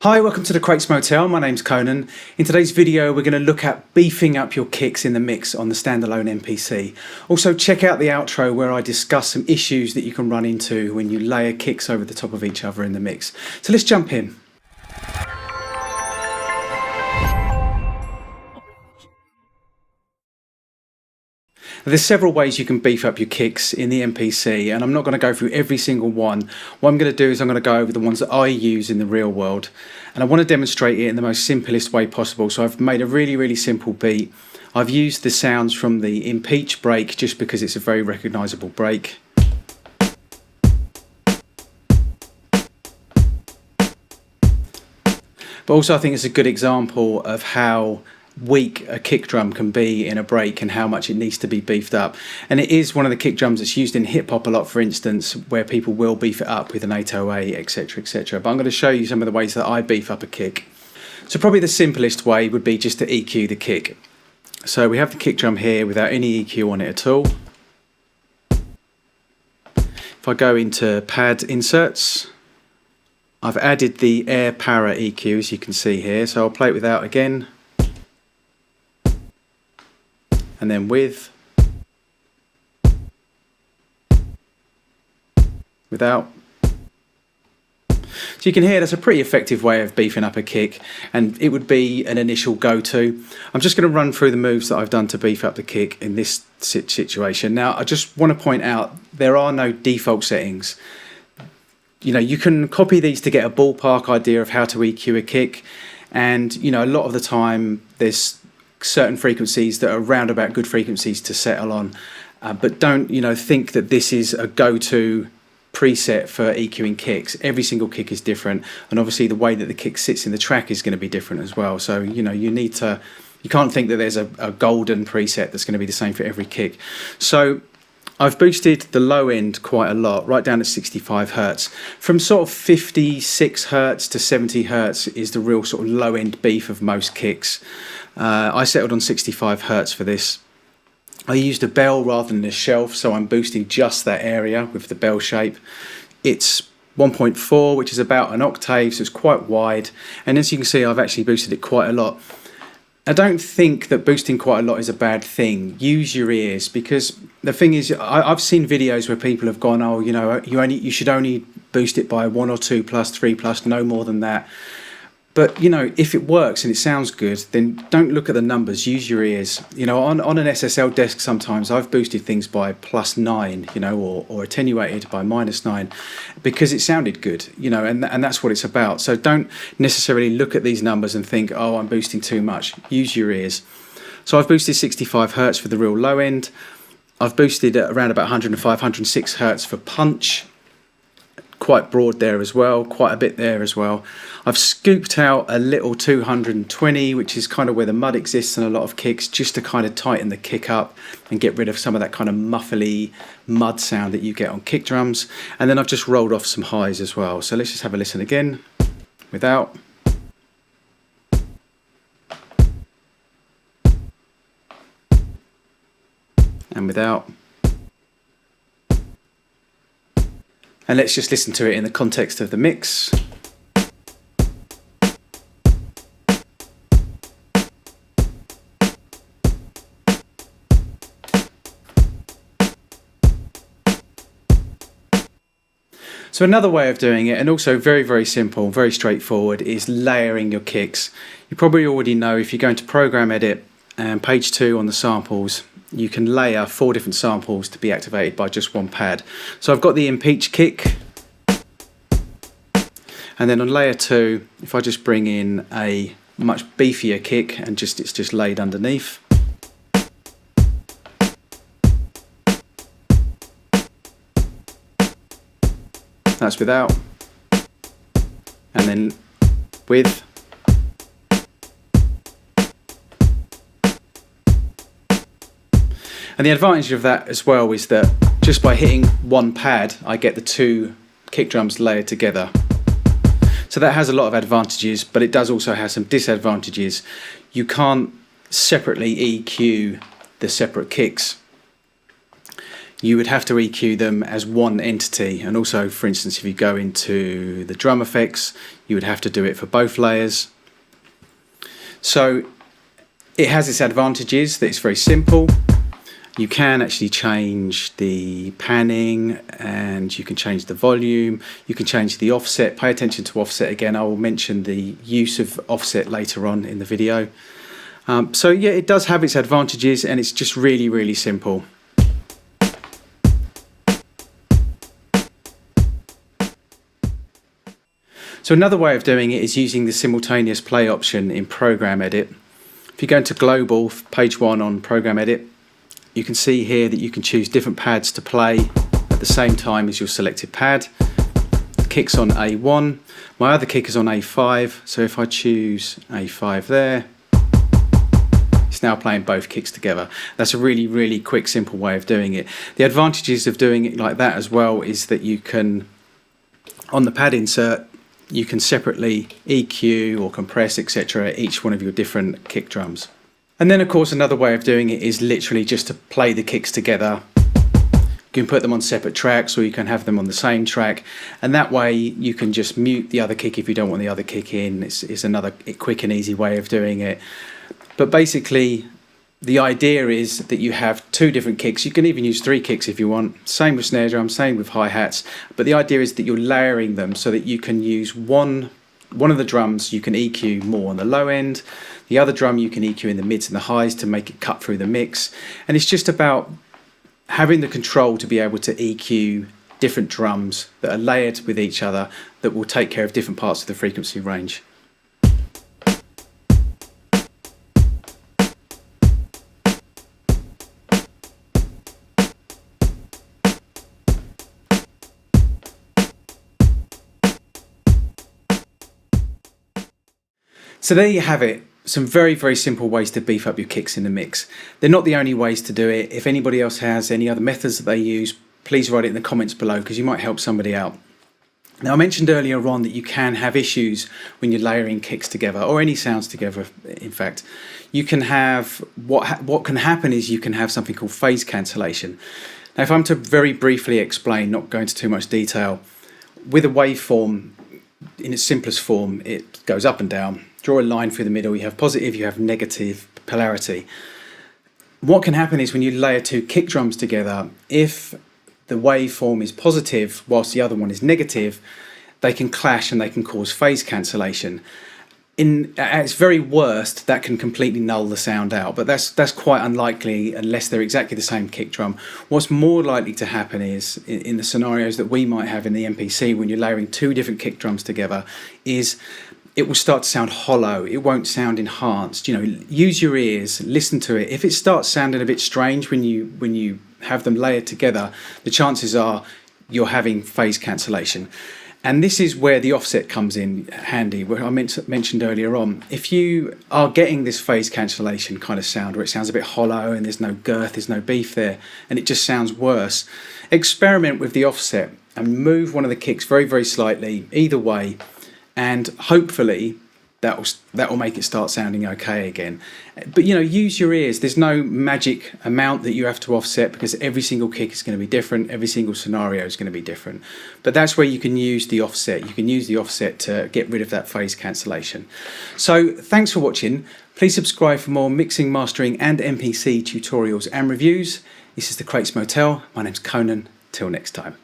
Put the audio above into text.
Hi, welcome to the Crates Motel. My name's Conan. In today's video, we're going to look at beefing up your kicks in the mix on the standalone MPC. Also, check out the outro where I discuss some issues that you can run into when you layer kicks over the top of each other in the mix. So let's jump in. There's several ways you can beef up your kicks in the MPC, and I'm not going to go through every single one. What I'm going to do is I'm going to go over the ones that I use in the real world, and I want to demonstrate it in the most simplest way possible. So I've made a really simple beat. I've used the sounds from the Impeach break just because it's a very recognisable break. But also I think it's a good example of how weak a kick drum can be in a break and how much it needs to be beefed up. And it is one of the kick drums that's used in hip hop a lot, for instance, where people will beef it up with an 808, etc, etc. But I'm going to show you some of the ways that I beef up a kick. So probably the simplest way would be just to EQ the kick. So we have the kick drum here without any EQ on it at all. If I go into pad inserts, I've added the air para EQ, as you can see here, so I'll play it without again, and then with, without. So you can hear that's a pretty effective way of beefing up a kick, and it would be an initial go-to. I'm just going to run through the moves that I've done to beef up the kick in this situation. Now I just want to point out there are no default settings. You know, you can copy these to get a ballpark idea of how to EQ a kick, and you know, a lot of the time there's certain frequencies that are roundabout good frequencies to settle on, but don't think that this is a go-to preset for EQing kicks. Every single kick is different, and obviously the way that the kick sits in the track is going to be different as well. So you can't think that there's a golden preset that's going to be the same for every kick. So I've boosted the low end quite a lot, right down at 65 Hertz. From sort of 56 Hertz to 70 Hertz is the real sort of low end beef of most kicks. I settled on 65 Hertz for this. I used a bell rather than a shelf, so I'm boosting just that area with the bell shape. It's 1.4, which is about an octave, so it's quite wide. And as you can see, I've actually boosted it quite a lot. I don't think that boosting quite a lot is a bad thing. Use your ears, because the thing is, I've seen videos where people have gone, oh, you should only boost it by 1 or 2 plus, 3 plus, no more than that. But if it works and it sounds good, then don't look at the numbers. Use your ears. On an SSL desk, sometimes I've boosted things by +9, or attenuated by -9, because it sounded good. And that's what it's about. So don't necessarily look at these numbers and think, oh, I'm boosting too much. Use your ears. So I've boosted 65 Hertz for the real low end. I've boosted at around about 105, 106 Hertz for punch. Quite broad there as well, quite a bit there as well. I've scooped out a little 220, which is kind of where the mud exists in a lot of kicks, just to kind of tighten the kick up and get rid of some of that kind of muffly mud sound that you get on kick drums. And then I've just rolled off some highs as well. So let's just have a listen again, without. And without. And let's just listen to it in the context of the mix. So another way of doing it, and also very simple, very straightforward, is layering your kicks. You probably already know, if you go into Program Edit and page 2 on the samples, you can layer 4 different samples to be activated by just one pad. So I've got the Impeach kick, and then on layer 2, if I just bring in a much beefier kick and it's just laid underneath. That's without, and then with. And the advantage of that as well is that just by hitting one pad, I get the 2 kick drums layered together. So that has a lot of advantages, but it does also have some disadvantages. You can't separately EQ the separate kicks. you would have to EQ them as one entity. And also, for instance, if you go into the drum effects, you would have to do it for both layers. So it has its advantages that it's very simple. You can actually change the panning, and you can change the volume, you can change the offset. Pay attention to offset again. I will mention the use of offset later on in the video. So yeah, it does have its advantages, and it's just really, really simple. So another way of doing it is using the simultaneous play option in Program Edit. If you go into Global, page 1 on Program Edit, you can see here that you can choose different pads to play at the same time as your selected pad. The kick's on A1, my other kick is on A5, so if I choose A5 there, it's now playing both kicks together. That's a really, really quick, simple way of doing it. The advantages of doing it like that as well is that you can, on the pad insert, you can separately EQ or compress, etc. each one of your different kick drums. And then of course another way of doing it is literally just to play the kicks together. You can put them on separate tracks, or you can have them on the same track, and that way you can just mute the other kick if you don't want the other kick in. It's another quick and easy way of doing it. But basically the idea is that you have two different kicks. You can even use 3 kicks if you want. Same with snare drum, same with hi-hats. But the idea is that you're layering them so that you can use one of the drums you can EQ more on the low end, the other drum you can EQ in the mids and the highs to make it cut through the mix. And it's just about having the control to be able to EQ different drums that are layered with each other that will take care of different parts of the frequency range. So there you have it, some very, very simple ways to beef up your kicks in the mix. They're not the only ways to do it. If anybody else has any other methods that they use, please write it in the comments below, because you might help somebody out. Now, I mentioned earlier on that you can have issues when you're layering kicks together, or any sounds together, in fact. You can have, what can happen is you can have something called phase cancellation. Now, if I'm to very briefly explain, not go into too much detail, with a waveform, in its simplest form, it goes up and down. Draw a line through the middle, you have positive, you have negative polarity. What can happen is when you layer 2 kick drums together, if the waveform is positive whilst the other one is negative, they can clash and they can cause phase cancellation. At its very worst, that can completely null the sound out, but that's quite unlikely unless they're exactly the same kick drum. What's more likely to happen is, in the scenarios that we might have in the MPC, when you're layering 2 different kick drums together, is it will start to sound hollow. It won't sound enhanced. You know, use your ears, listen to it. If it starts sounding a bit strange when you have them layered together, the chances are you're having phase cancellation. And this is where the offset comes in handy, where I mentioned earlier on. If you are getting this phase cancellation kind of sound, where it sounds a bit hollow and there's no girth, there's no beef there, and it just sounds worse, experiment with the offset and move one of the kicks very, very slightly, either way, and hopefully that will make it start sounding okay again. But you know, use your ears. There's no magic amount that you have to offset, because every single kick is going to be different, every single scenario is going to be different. But that's where you can use the offset. You can use the offset to get rid of that phase cancellation. So thanks for watching. Please subscribe for more mixing, mastering and MPC tutorials and reviews. This is the Crates Motel. My name's Conan. Till next time.